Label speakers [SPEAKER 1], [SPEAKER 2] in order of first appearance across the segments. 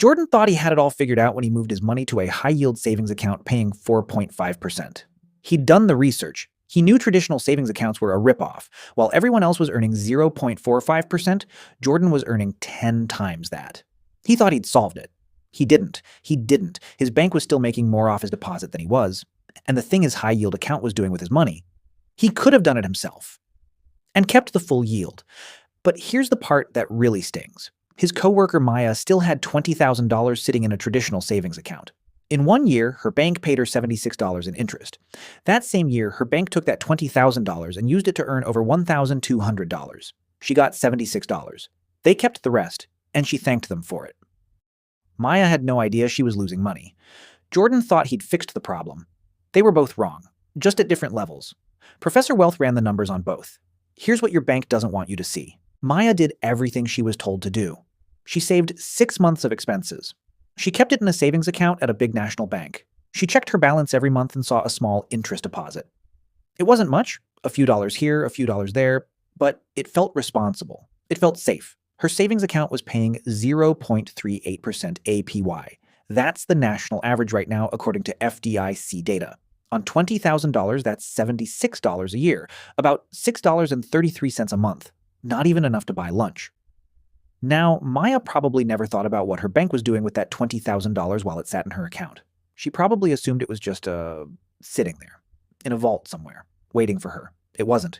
[SPEAKER 1] Jordan thought he had it all figured out when he moved his money to a high-yield savings account paying 4.5%. He'd done the research. He knew traditional savings accounts were a ripoff. While everyone else was earning 0.45%, Jordan was earning 10 times that. He thought he'd solved it. He didn't. His bank was still making more off his deposit than he was. And the thing his high-yield account was doing with his money, he could have done it himself and kept the full yield. But here's the part that really stings. His coworker Maya still had $20,000 sitting in a traditional savings account. In 1 year, her bank paid her $76 in interest. That same year, her bank took that $20,000 and used it to earn over $1,200. She got $76. They kept the rest, and she thanked them for it. Maya had no idea she was losing money. Jordan thought he'd fixed the problem. They were both wrong, just at different levels. Professor Wealth ran the numbers on both. Here's what your bank doesn't want you to see. Maya did everything she was told to do. She saved 6 months of expenses. She kept it in a savings account at a big national bank. She checked her balance every month and saw a small interest deposit. It wasn't much, a few dollars here, a few dollars there, but it felt responsible. It felt safe. Her savings account was paying 0.38% APY. That's the national average right now, according to FDIC data. On $20,000, that's $76 a year, about $6.33 a month. Not even enough to buy lunch. Now, Maya probably never thought about what her bank was doing with that $20,000 while it sat in her account. She probably assumed it was just sitting there, in a vault somewhere, waiting for her. It wasn't.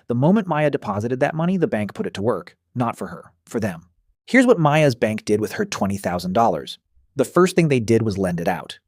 [SPEAKER 1] The moment Maya deposited that money, the bank put it to work. Not for her, for them. Here's what Maya's bank did with her $20,000. The first thing they did was lend it out.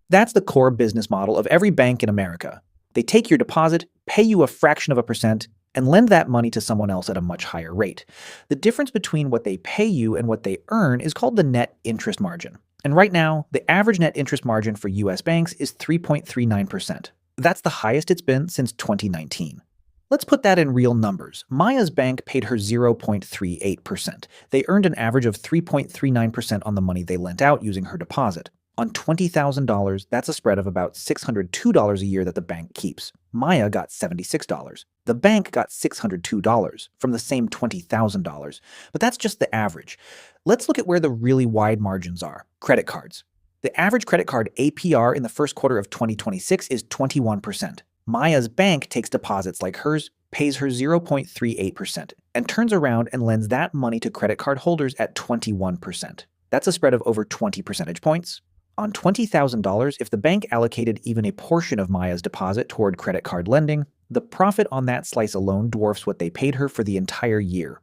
[SPEAKER 1] That's the core business model of every bank in America. They take your deposit, pay you a fraction of a percent, and lend that money to someone else at a much higher rate. The difference between what they pay you and what they earn is called the net interest margin. And right now, the average net interest margin for US banks is 3.39%. That's the highest it's been since 2019. Let's put that in real numbers. Maya's bank paid her 0.38%. They earned an average of 3.39% on the money they lent out using her deposit. On $20,000, that's a spread of about $602 a year that the bank keeps. Maya got $76. The bank got $602 from the same $20,000. But that's just the average. Let's look at where the really wide margins are. Credit cards. The average credit card APR in the first quarter of 2026 is 21%. Maya's bank takes deposits like hers, pays her 0.38%, and turns around and lends that money to credit card holders at 21%. That's a spread of over 20 percentage points. On $20,000, if the bank allocated even a portion of Maya's deposit toward credit card lending, the profit on that slice alone dwarfs what they paid her for the entire year.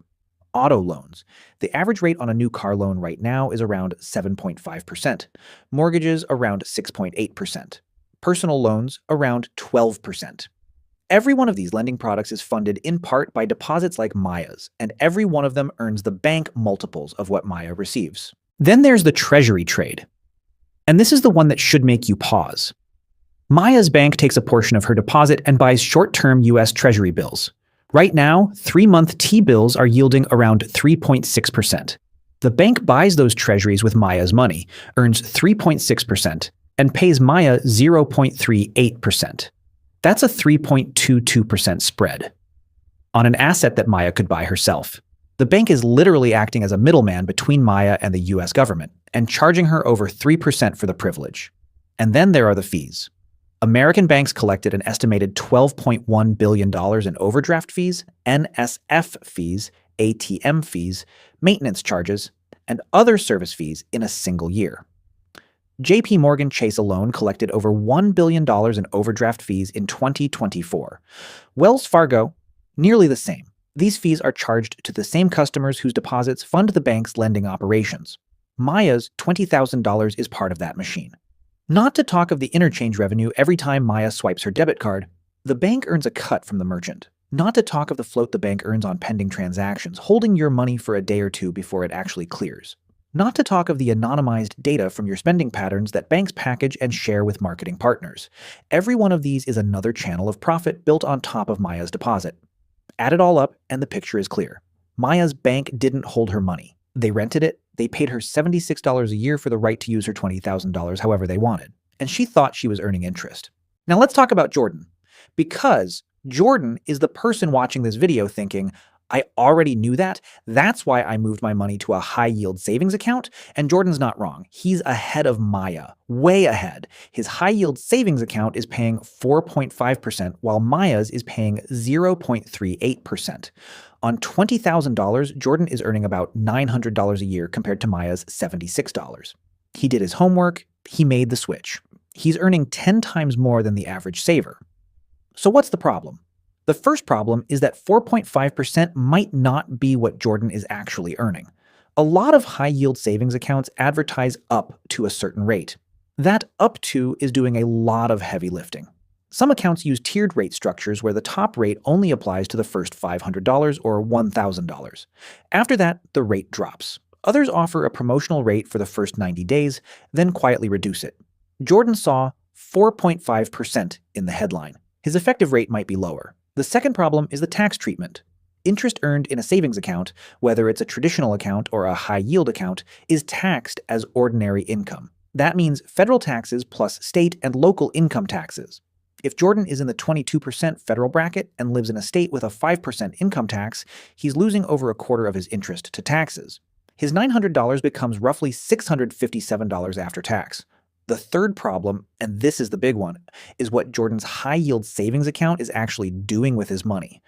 [SPEAKER 1] Auto loans. The average rate on a new car loan right now is around 7.5%. Mortgages around 6.8%. Personal loans around 12%. Every one of these lending products is funded in part by deposits like Maya's, and every one of them earns the bank multiples of what Maya receives. Then there's the treasury trade. And this is the one that should make you pause. Maya's bank takes a portion of her deposit and buys short-term US Treasury bills. Right now, 3-month T-bills are yielding around 3.6%. The bank buys those treasuries with Maya's money, earns 3.6%, and pays Maya 0.38%. That's a 3.22% spread on an asset that Maya could buy herself. The bank is literally acting as a middleman between Maya and the US government and charging her over 3% for the privilege. And then there are the fees. American banks collected an estimated $12.1 billion in overdraft fees, NSF fees, ATM fees, maintenance charges, and other service fees in a single year. JP Morgan Chase alone collected over $1 billion in overdraft fees in 2024. Wells Fargo, nearly the same. These fees are charged to the same customers whose deposits fund the bank's lending operations. Maya's $20,000 is part of that machine. Not to talk of the interchange revenue every time Maya swipes her debit card. The bank earns a cut from the merchant. Not to talk of the float the bank earns on pending transactions, holding your money for a day or two before it actually clears. Not to talk of the anonymized data from your spending patterns that banks package and share with marketing partners. Every one of these is another channel of profit built on top of Maya's deposit. Add it all up, and the picture is clear. Maya's bank didn't hold her money. They rented it. They paid her $76 a year for the right to use her $20,000 however they wanted. And she thought she was earning interest. Now let's talk about Jordan. Because Jordan is the person watching this video thinking, I already knew that. That's why I moved my money to a high-yield savings account, and Jordan's not wrong. He's ahead of Maya, way ahead. His high-yield savings account is paying 4.5%, while Maya's is paying 0.38%. On $20,000, Jordan is earning about $900 a year compared to Maya's $76. He did his homework, he made the switch. He's earning 10 times more than the average saver. So what's the problem? The first problem is that 4.5% might not be what Jordan is actually earning. A lot of high-yield savings accounts advertise up to a certain rate. That up to is doing a lot of heavy lifting. Some accounts use tiered rate structures where the top rate only applies to the first $500 or $1,000. After that, the rate drops. Others offer a promotional rate for the first 90 days, then quietly reduce it. Jordan saw 4.5% in the headline. His effective rate might be lower. The second problem is the tax treatment. Interest earned in a savings account, whether it's a traditional account or a high-yield account, is taxed as ordinary income. That means federal taxes plus state and local income taxes. If Jordan is in the 22% federal bracket and lives in a state with a 5% income tax, he's losing over a quarter of his interest to taxes. His $900 becomes roughly $657 after tax. The third problem, and this is the big one, is what Jordan's high-yield savings account is actually doing with his money.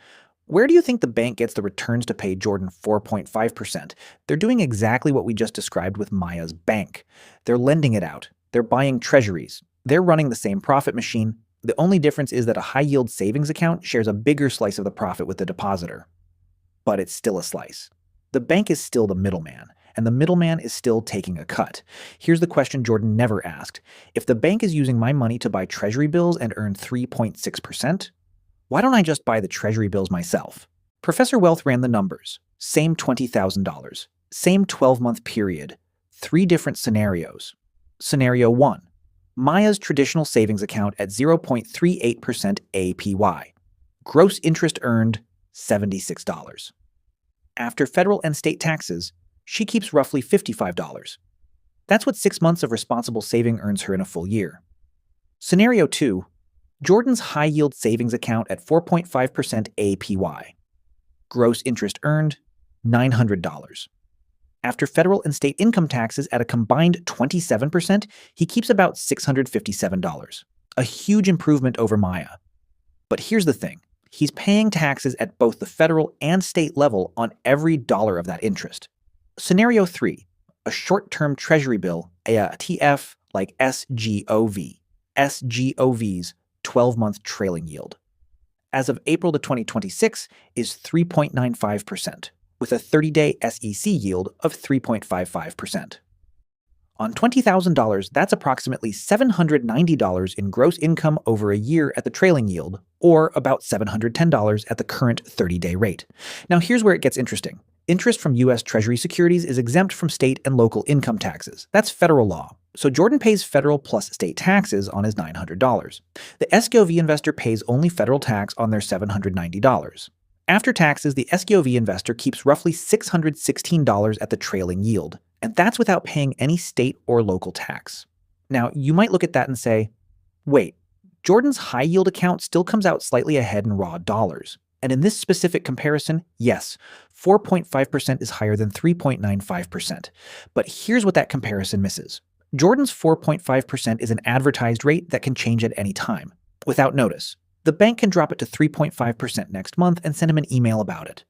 [SPEAKER 1] Where do you think the bank gets the returns to pay Jordan 4.5%? They're doing exactly what we just described with Maya's bank. They're lending it out. They're buying treasuries. They're running the same profit machine. The only difference is that a high-yield savings account shares a bigger slice of the profit with the depositor. But it's still a slice. The bank is still the middleman, and the middleman is still taking a cut. Here's the question Jordan never asked. If the bank is using my money to buy treasury bills and earn 3.6%, why don't I just buy the treasury bills myself? Professor Wealth ran the numbers. Same $20,000. Same 12-month period. 3 different scenarios. Scenario 1. Maya's traditional savings account at 0.38% APY. Gross interest earned, $76. After federal and state taxes, she keeps roughly $55. That's what 6 months of responsible saving earns her in a full year. Scenario 2. Jordan's high-yield savings account at 4.5% APY. Gross interest earned, $900. After federal and state income taxes at a combined 27%, he keeps about $657. A huge improvement over Maya. But here's the thing. He's paying taxes at both the federal and state level on every dollar of that interest. Scenario 3. A short-term treasury bill, a TF like SGOV. SGOV's 12-month trailing yield. As of April to 2026 is 3.95%, with a 30-day SEC yield of 3.55%. On $20,000, that's approximately $790 in gross income over a year at the trailing yield, or about $710 at the current 30-day rate. Now here's where it gets interesting. Interest from U.S. Treasury securities is exempt from state and local income taxes. That's federal law. So Jordan pays federal plus state taxes on his $900. The SGOV investor pays only federal tax on their $790. After taxes, the SGOV investor keeps roughly $616 at the trailing yield, and that's without paying any state or local tax. Now, you might look at that and say, wait, Jordan's high-yield account still comes out slightly ahead in raw dollars. And in this specific comparison, yes, 4.5% is higher than 3.95%. But here's what that comparison misses. Jordan's 4.5% is an advertised rate that can change at any time, without notice. The bank can drop it to 3.5% next month and send him an email about it.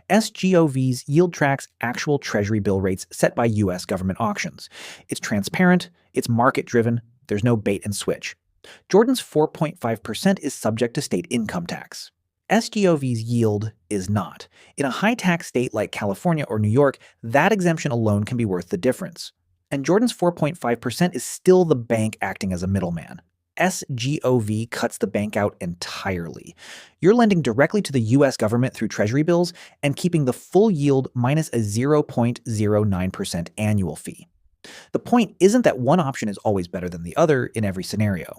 [SPEAKER 1] SGOV's yield tracks actual treasury bill rates set by U.S. government auctions. It's transparent, it's market-driven, there's no bait and switch. Jordan's 4.5% is subject to state income tax. SGOV's yield is not. In a high-tax state like California or New York, that exemption alone can be worth the difference. And Jordan's 4.5% is still the bank acting as a middleman. SGOV cuts the bank out entirely. You're lending directly to the U.S. government through treasury bills and keeping the full yield minus a 0.09% annual fee. The point isn't that one option is always better than the other in every scenario.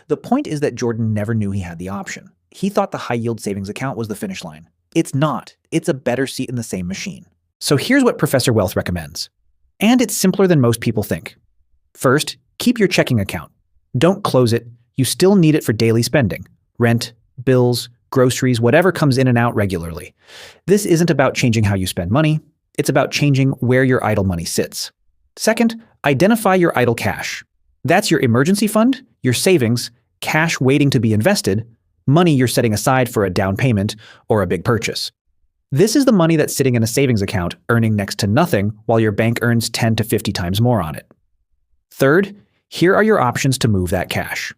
[SPEAKER 1] The point is that Jordan never knew he had the option. He thought the high-yield savings account was the finish line. It's not. It's a better seat in the same machine. So here's what Professor Wealth recommends. And it's simpler than most people think. First, keep your checking account. Don't close it. You still need it for daily spending. Rent, bills, groceries, whatever comes in and out regularly. This isn't about changing how you spend money. It's about changing where your idle money sits. Second, identify your idle cash. That's your emergency fund, your savings, cash waiting to be invested, money you're setting aside for a down payment or a big purchase. This is the money that's sitting in a savings account earning next to nothing while your bank earns 10 to 50 times more on it. Third, here are your options to move that cash.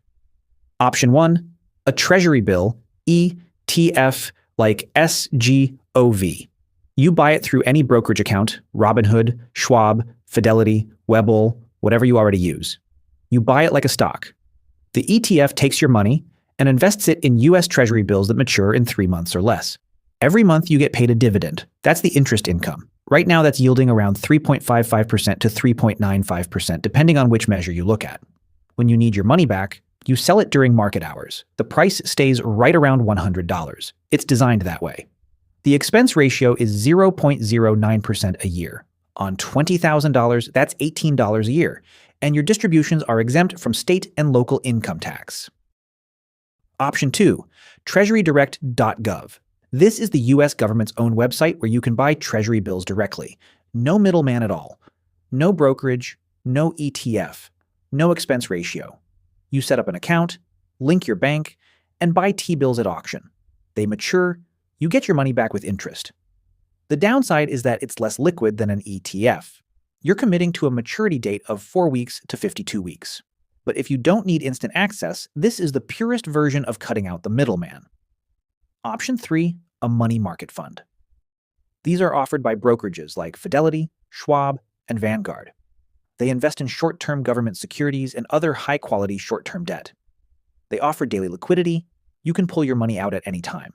[SPEAKER 1] Option 1, a treasury bill, ETF like SGOV. You buy it through any brokerage account, Robinhood, Schwab, Fidelity, Webull, whatever you already use. You buy it like a stock. The ETF takes your money and invests it in US Treasury bills that mature in 3 months or less. Every month you get paid a dividend. That's the interest income. Right now that's yielding around 3.55% to 3.95%, depending on which measure you look at. When you need your money back, you sell it during market hours. The price stays right around $100. It's designed that way. The expense ratio is 0.09% a year. On $20,000, that's $18 a year, and your distributions are exempt from state and local income tax. Option 2, treasurydirect.gov. This is the US government's own website where you can buy treasury bills directly. No middleman at all. No brokerage, no ETF, no expense ratio. You set up an account, link your bank, and buy T-bills at auction. They mature, you get your money back with interest. The downside is that it's less liquid than an ETF. You're committing to a maturity date of 4 weeks to 52 weeks. But if you don't need instant access, this is the purest version of cutting out the middleman. Option 3, a money market fund. These are offered by brokerages like Fidelity, Schwab, and Vanguard. They invest in short-term government securities and other high-quality short-term debt. They offer daily liquidity. You can pull your money out at any time.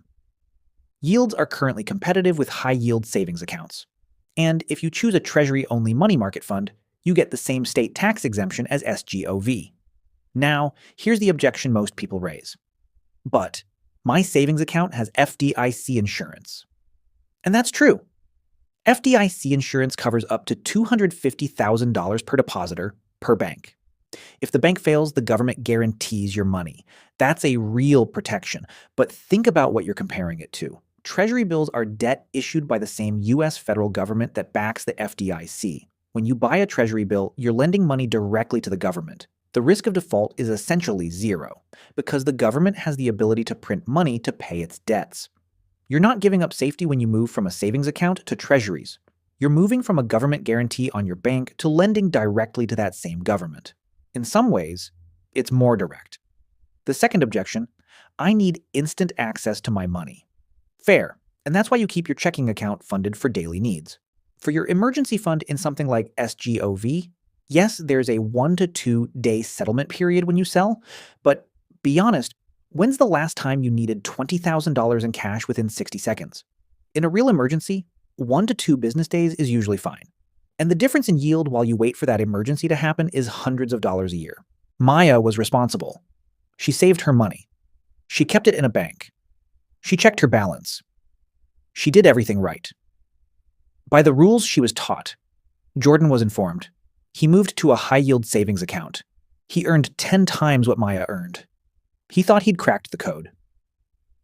[SPEAKER 1] Yields are currently competitive with high-yield savings accounts. And if you choose a Treasury-only money market fund, you get the same state tax exemption as SGOV. Now, here's the objection most people raise. But my savings account has FDIC insurance. And that's true. FDIC insurance covers up to $250,000 per depositor per bank. If the bank fails, the government guarantees your money. That's a real protection. But think about what you're comparing it to. Treasury bills are debt issued by the same US federal government that backs the FDIC. When you buy a treasury bill, you're lending money directly to the government. The risk of default is essentially zero, because the government has the ability to print money to pay its debts. You're not giving up safety when you move from a savings account to treasuries. You're moving from a government guarantee on your bank to lending directly to that same government. In some ways, it's more direct. The second objection, I need instant access to my money. Fair, and that's why you keep your checking account funded for daily needs. For your emergency fund in something like SGOV, yes, there's a 1 to 2 day settlement period when you sell, but be honest, when's the last time you needed $20,000 in cash within 60 seconds? In a real emergency, 1 to 2 business days is usually fine. And the difference in yield while you wait for that emergency to happen is hundreds of dollars a year. Maya was responsible. She saved her money. She kept it in a bank. She checked her balance. She did everything right. By the rules she was taught, Jordan was informed. He moved to a high-yield savings account. He earned 10 times what Maya earned. He thought he'd cracked the code.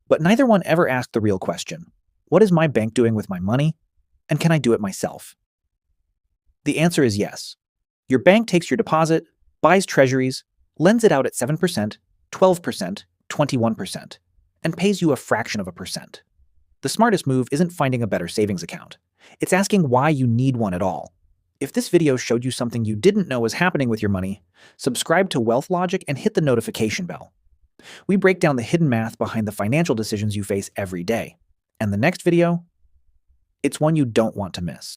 [SPEAKER 1] But neither one ever asked the real question. What is my bank doing with my money? And can I do it myself? The answer is yes. Your bank takes your deposit, buys treasuries, lends it out at 7%, 12%, 21%, and pays you a fraction of a percent. The smartest move isn't finding a better savings account. It's asking why you need one at all. If this video showed you something you didn't know was happening with your money, subscribe to Wealth Logic and hit the notification bell. We break down the hidden math behind the financial decisions you face every day. And the next video, it's one you don't want to miss.